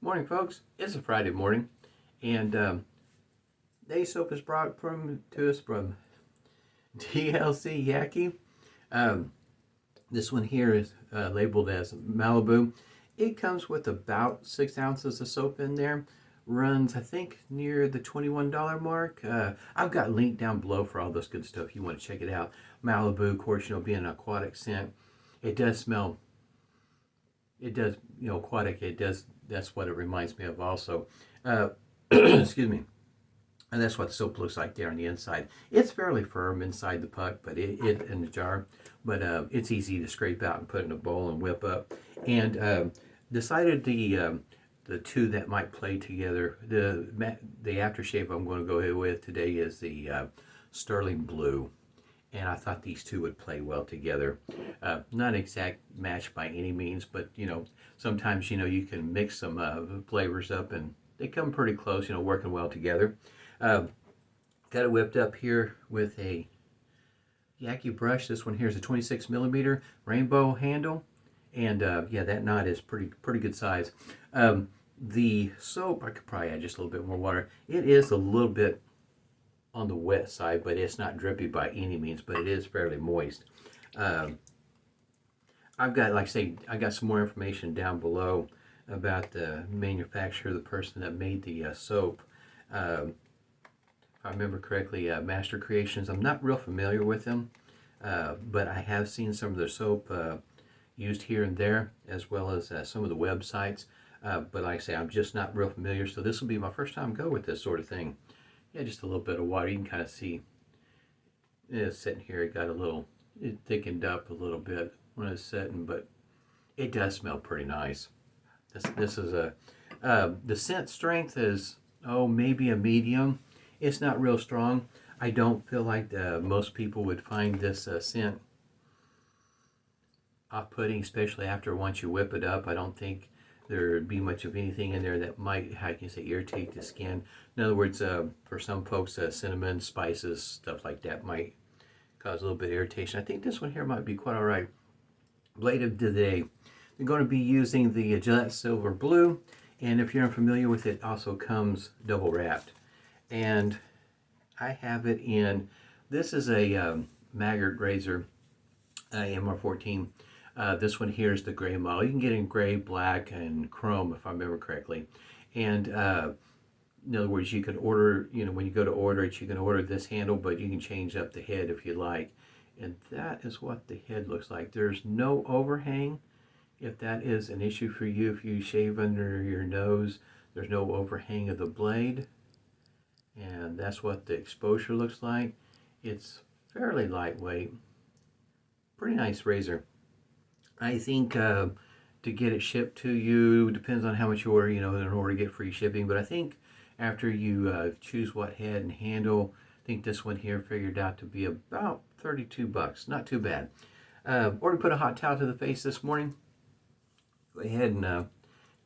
Morning, folks. It's a Friday morning, and today's soap is brought to us from DLC-YAQI. Um, this one here is labeled as Malibu. It comes with about 6 ounces of soap in there. Runs, I think, near the $21 mark. I've got a link down below for all this good stuff if you want to check it out. Malibu, of course, being an aquatic scent, it does smell. It does, aquatic. It does. That's what it reminds me of also. Excuse me. And that's what the soap looks like there on the inside. It's fairly firm inside the puck, but it in the jar. But it's easy to scrape out and put in a bowl and whip up. And decided the two that might play together. The aftershave I'm going to go with today is the Stirling BLU. And I thought these two would play well together. Not an exact match by any means, but sometimes you can mix some flavors up and they come pretty close, working well together. Got it whipped up here with a YAQI brush. This one here is a 26 millimeter rainbow handle, and yeah, that knot is pretty good size. The soap, I could probably add just a little bit more water. It is a little bit on the wet side, but it's not drippy by any means, but it is fairly moist. I've got, like I say, I got some more information down below about the manufacturer, the person that made the soap. If I remember correctly, Master Creations. I'm not real familiar with them, but I have seen some of their soap used here and there, as well as some of the websites. But like I say, I'm just not real familiar, so this will be my first time go with this sort of thing. Yeah, just a little bit of water. You can kind of see it's sitting here. It got it thickened up a little bit when it's sitting, but it does smell pretty nice. This is the scent strength is, maybe a medium. It's not real strong. I don't feel like most people would find this scent off-putting, especially after once you whip it up. I don't think there'd be much of anything in there that might, how can you say, irritate the skin. In other words, for some folks, cinnamon, spices, stuff like that might cause a little bit of irritation. I think this one here might be quite all right. Blade of the day. I'm going to be using the Gillette Silver Blue, and if you're unfamiliar with it, also comes double wrapped. And I have it in, this is a Maggard razor, MR14. This one here is the gray model. You can get in gray, black, and chrome, if I remember correctly. And in other words, you can order, when you go to order it, you can order this handle, but you can change up the head if you like. And that is what the head looks like. There's no overhang. If that is an issue for you, if you shave under your nose, there's no overhang of the blade. And that's what the exposure looks like. It's fairly lightweight. Pretty nice razor. I think to get it shipped to you, depends on how much you order, in order to get free shipping. But I think after you choose what head and handle, I think this one here figured out to be about 32 bucks. Not too bad. Or to put a hot towel to the face this morning. Go ahead and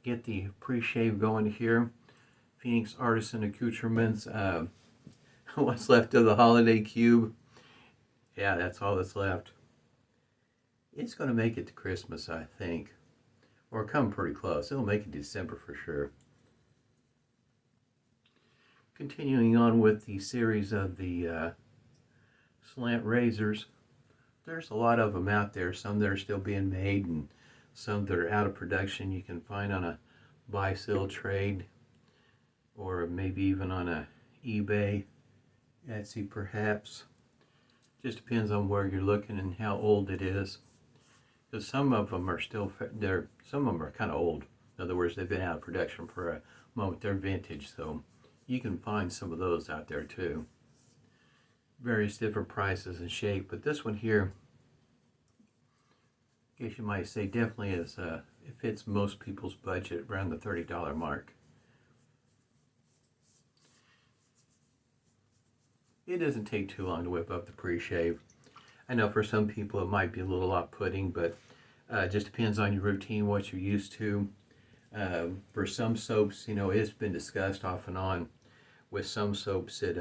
get the pre-shave going here. Phoenix Artisan Accoutrements. What's left of the Holliday cube. Yeah, that's all that's left. It's going to make it to Christmas, I think. Or come pretty close. It'll make it December for sure. Continuing on with the series of the slant razors. There's a lot of them out there. Some that are still being made and some that are out of production. You can find on a buy-sell trade or maybe even on a eBay, Etsy perhaps. Just depends on where you're looking and how old it is. Because some of them are still, some of them are kind of old. In other words, they've been out of production for a moment. They're vintage, so you can find some of those out there too. Various different prices and shape, but this one here, I guess you might say, definitely is, it fits most people's budget around the $30 mark. It doesn't take too long to whip up the pre-shave. I know for some people it might be a little off-putting, but just depends on your routine, what you're used to. For some soaps, it's been discussed off and on. With some soaps, it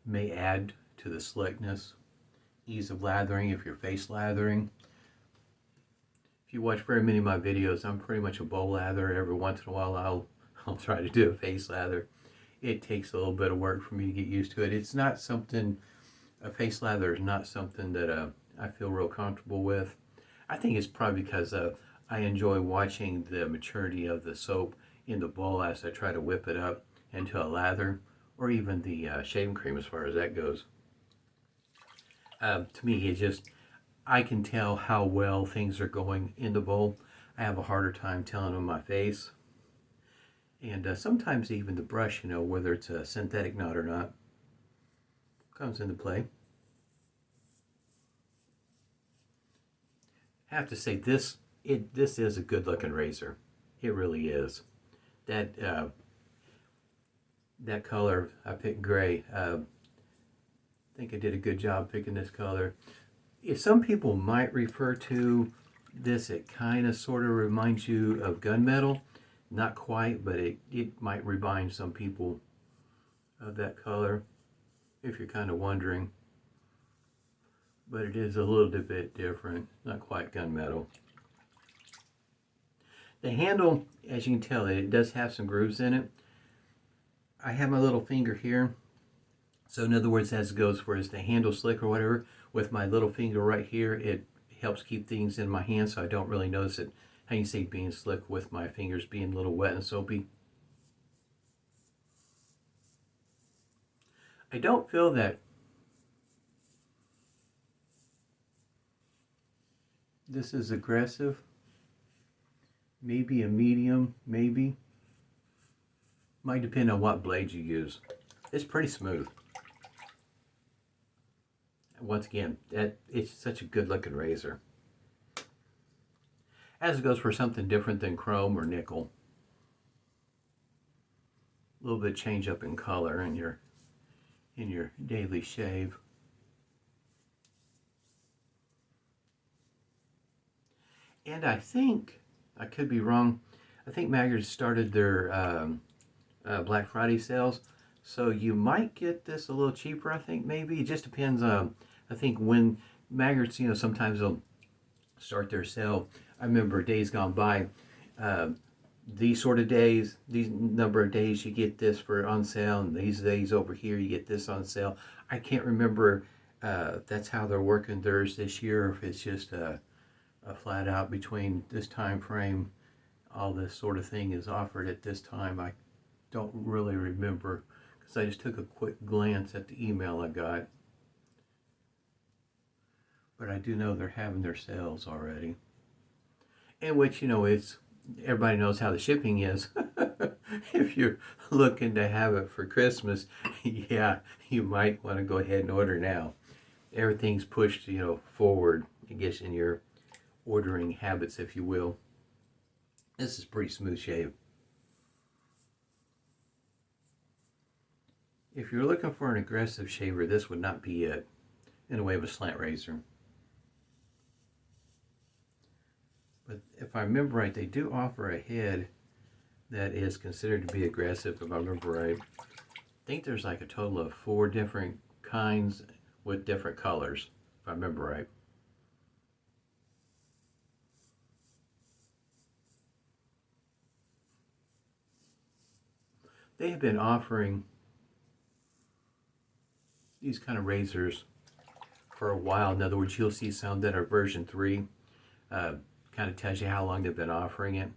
may add to the slickness, ease of lathering if you're face lathering. If you watch very many of my videos, I'm pretty much a bowl lather. Every once in a while, I'll try to do a face lather. It takes a little bit of work for me to get used to it. It's not something, a face lather is not something that I feel real comfortable with. I think it's probably because I enjoy watching the maturity of the soap in the bowl as I try to whip it up into a lather, or even the shaving cream as far as that goes. To me, it just, I can tell how well things are going in the bowl. I have a harder time telling on my face. And sometimes even the brush, you know, whether it's a synthetic knot or not, comes into play. I have to say this is a good looking razor. It really is. That that color, I picked gray. I think I did a good job picking this color. If some people might refer to this, it kind of sort of reminds you of gunmetal. Not quite, but it might remind some people of that color, if you're kind of wondering. But it is a little bit different, not quite gunmetal. The handle, as you can tell, it does have some grooves in it. I have my little finger here. So in other words, as it goes, whereas the handle slick or whatever, with my little finger right here, it helps keep things in my hand so I don't really notice it, how you say, being slick with my fingers being a little wet and soapy. I don't feel that this is aggressive. Maybe a medium, maybe. Might depend on what blade you use. It's pretty smooth. Once again, it's such a good looking razor. As it goes for something different than chrome or nickel. A little bit change up in color in your daily shave. And I think, I could be wrong, I think Maggard started their Black Friday sales, so you might get this a little cheaper. I think maybe it just depends on, I think when Maggards, you know, sometimes they'll start their sale. I remember days gone by, these sort of days, these number of days you get this for on sale, and these days over here you get this on sale. I can't remember if that's how they're working theirs this year, or if it's just a flat out between this time frame, all this sort of thing is offered at this time. I don't really remember because I just took a quick glance at the email I got. But I do know they're having their sales already. In which, you know, it's, everybody knows how the shipping is. If you're looking to have it for Christmas, yeah, you might want to go ahead and order now. Everything's pushed, you know, forward, I guess, in your ordering habits, if you will. This is pretty smooth shave. If you're looking for an aggressive shaver, this would not be it in the way of a slant razor. But if I remember right, they do offer a head that is considered to be aggressive, if I remember right. I think there's like a total of 4 different kinds with different colors, if I remember right. They have been offering these kind of razors for a while. In other words, you'll see some that are version 3. Kind of tells you how long they've been offering it,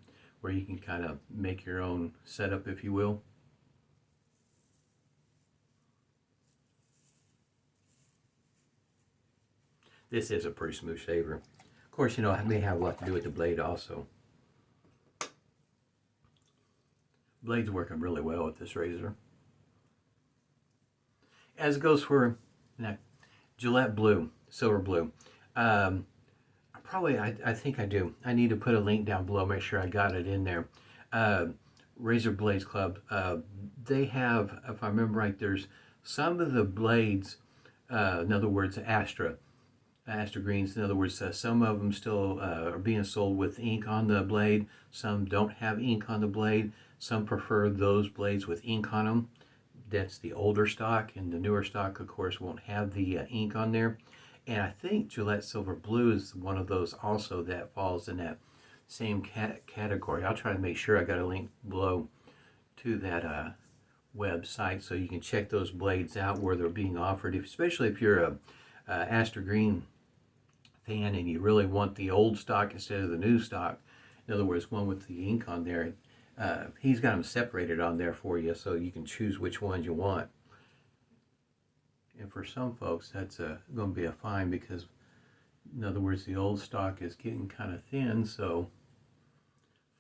where you can kind of make your own setup, if you will. This is a pretty smooth shaver. Of course, you know, it may have a lot to do with the blade also. Blade's working really well with this razor. As it goes for Gillette blue, silver blue. I think I do. I need to put a link down below, make sure I got it in there. Razor Blades Club. They have, if I remember right, there's some of the blades, in other words, Astra greens, in other words, some of them still are being sold with ink on the blade. Some don't have ink on the blade. Some prefer those blades with ink on them. That's the older stock, and the newer stock, of course, won't have the ink on there. And I think Gillette Silver Blue is one of those also that falls in that same category. I'll try to make sure I got a link below to that website so you can check those blades out where they're being offered, especially if you're a Aster Green fan and you really want the old stock instead of the new stock. In other words, one with the ink on there. He's got them separated on there for you so you can choose which ones you want. And for some folks, that's going to be a fine because, in other words, the old stock is getting kind of thin, so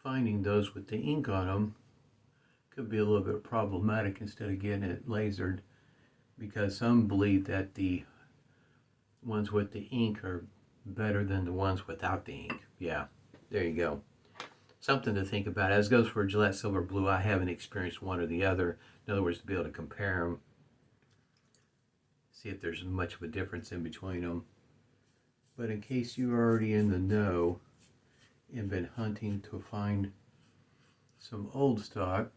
finding those with the ink on them could be a little bit problematic instead of getting it lasered, because some believe that the ones with the ink are better than the ones without the ink. Yeah, there you go. Something to think about. As goes for Gillette Silver Blue, I haven't experienced one or the other. In other words, to be able to compare them, see if there's much of a difference in between them. But in case you're already in the know and been hunting to find some old stock,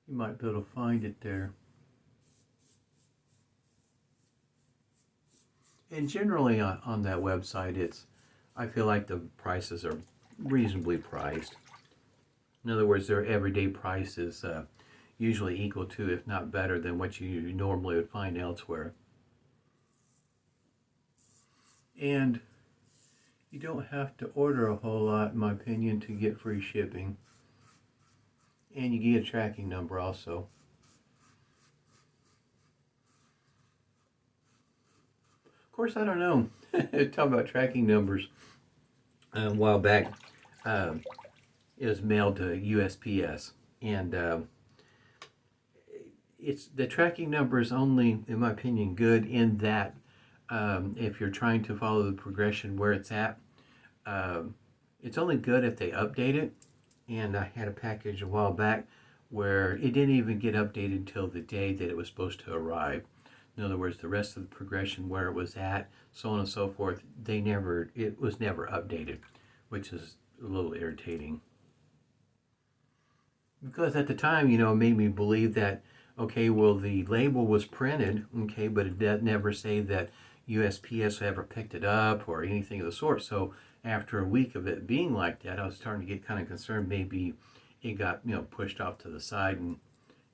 you might be able to find it there. And generally on that website, I feel like the prices are reasonably priced. In other words, their everyday price is usually equal to, if not better than, what you normally would find elsewhere. And you don't have to order a whole lot, in my opinion, to get free shipping. And you get a tracking number also. Of course, I don't know. Talking about tracking numbers, a while back, it was mailed to USPS, and the tracking number is only, in my opinion, good in that if you're trying to follow the progression where it's at, it's only good if they update it. And I had a package a while back where it didn't even get updated until the day that it was supposed to arrive. In other words, the rest of the progression where it was at, so on and so forth, it was never updated, which is a little irritating. Because at the time, it made me believe that, okay, well, the label was printed, okay, but it did never say that USPS ever picked it up or anything of the sort. So after a week of it being like that, I was starting to get kind of concerned maybe it got, pushed off to the side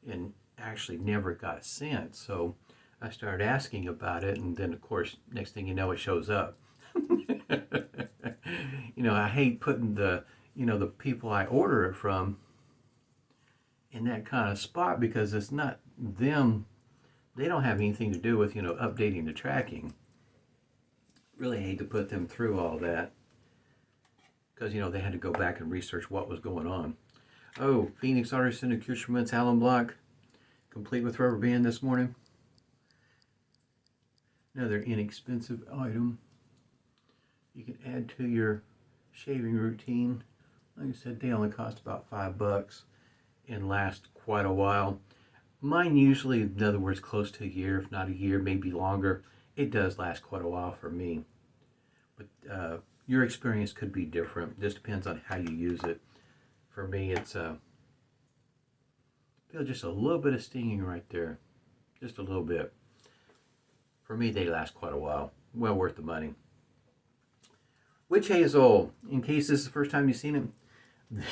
and actually never got sent. So I started asking about it, and then, of course, next thing you know, it shows up. I hate putting the people I order it from in that kind of spot, because it's not them. They don't have anything to do with, updating the tracking. Really hate to put them through all that, because, they had to go back and research what was going on. Oh, Phoenix Artisan Accoutrements alum block, complete with rubber band this morning. Another inexpensive item you can add to your shaving routine. Like I said, they only cost about $5 and last quite a while. Mine usually, in other words, close to a year, if not a year, maybe longer. It does last quite a while for me. But your experience could be different. Just depends on how you use it. For me, it's feel just a little bit of stinging right there. Just a little bit. For me, they last quite a while. Well worth the money. Witch Hazel, in case this is the first time you've seen it,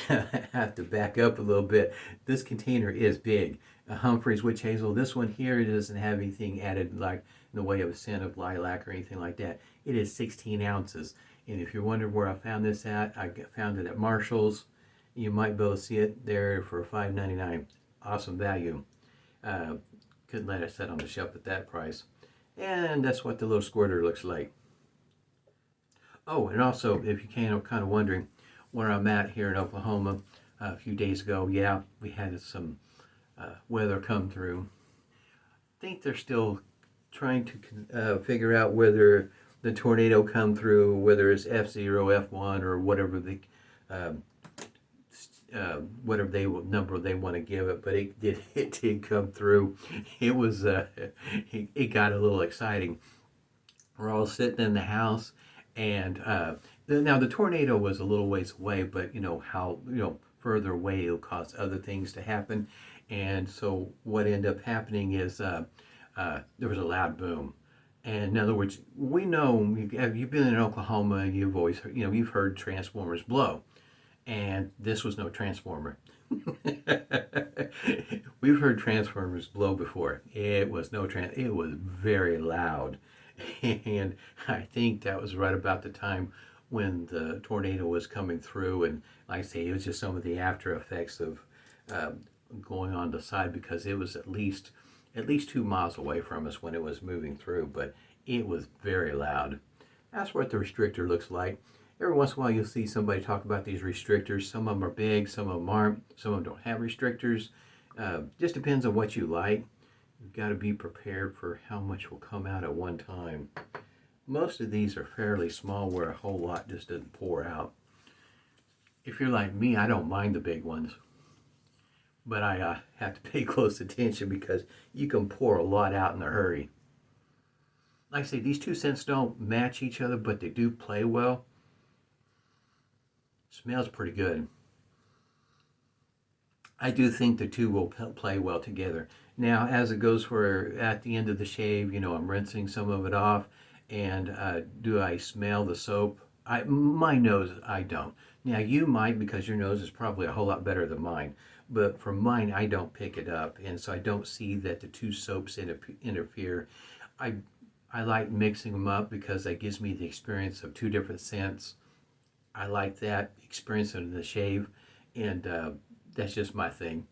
I have to back up a little bit. This container is big. A Humphreys Witch Hazel. This one here, it doesn't have anything added like in the way of a scent of lilac or anything like that. It is 16 ounces. And if you're wondering where I found this at, I found it at Marshall's. You might be able to see it there for $5.99. Awesome value. Couldn't let it sit on the shelf at that price. And that's what the little squirter looks like. Oh, and also, if you kind of wondering where I'm at here in Oklahoma, a few days ago, yeah, we had some weather come through. I think they're still trying to figure out whether the tornado come through, whether it's F0, F1, or whatever number they want to give it, but it did come through. It was it got a little exciting. We're all sitting in the house, and now the tornado was a little ways away, but how further away it'll cause other things to happen. And so what ended up happening is there was a loud boom, And in other words, we know, you've been in Oklahoma, you've always heard, you've heard transformers blow, and this was no transformer. We've heard transformers blow before. It was no it was very loud. And I think that was right about the time when the tornado was coming through, and like I say, it was just some of the after effects of uh, going on the side, because it was at least 2 miles away from us when it was moving through, but it was very loud. That's what the restrictor looks like. Every once in a while you'll see somebody talk about these restrictors. Some of them are big, some of them aren't, some of them don't have restrictors. Just depends on what you like. You've got to be prepared for how much will come out at one time. Most of these are fairly small where a whole lot just doesn't pour out. If you're like me, I don't mind the big ones, but I have to pay close attention because you can pour a lot out in a hurry. Like I say, these two scents don't match each other, but they do play well. Smells pretty good. I do think the two will play well together. Now, as it goes for at the end of the shave, I'm rinsing some of it off, and do I smell the soap? My nose, I don't. Now, you might, because your nose is probably a whole lot better than mine, but for mine, I don't pick it up, and so I don't see that the two soaps interfere. I I like mixing them up because that gives me the experience of two different scents. I like that experience in the shave, and that's just my thing.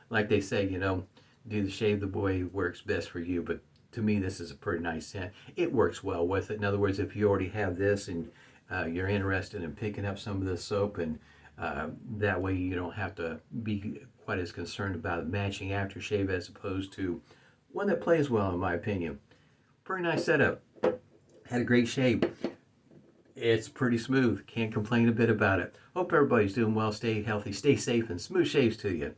Like they say, do the shave the way works best for you, but to me this is a pretty nice scent. It works well with it. In other words, if you already have this and you're interested in picking up some of this soap, and that way you don't have to be quite as concerned about matching aftershave as opposed to one that plays well, in my opinion. Pretty nice setup. Had a great shave. It's pretty smooth. Can't complain a bit about it. Hope everybody's doing well. Stay healthy, stay safe, and smooth shaves to you.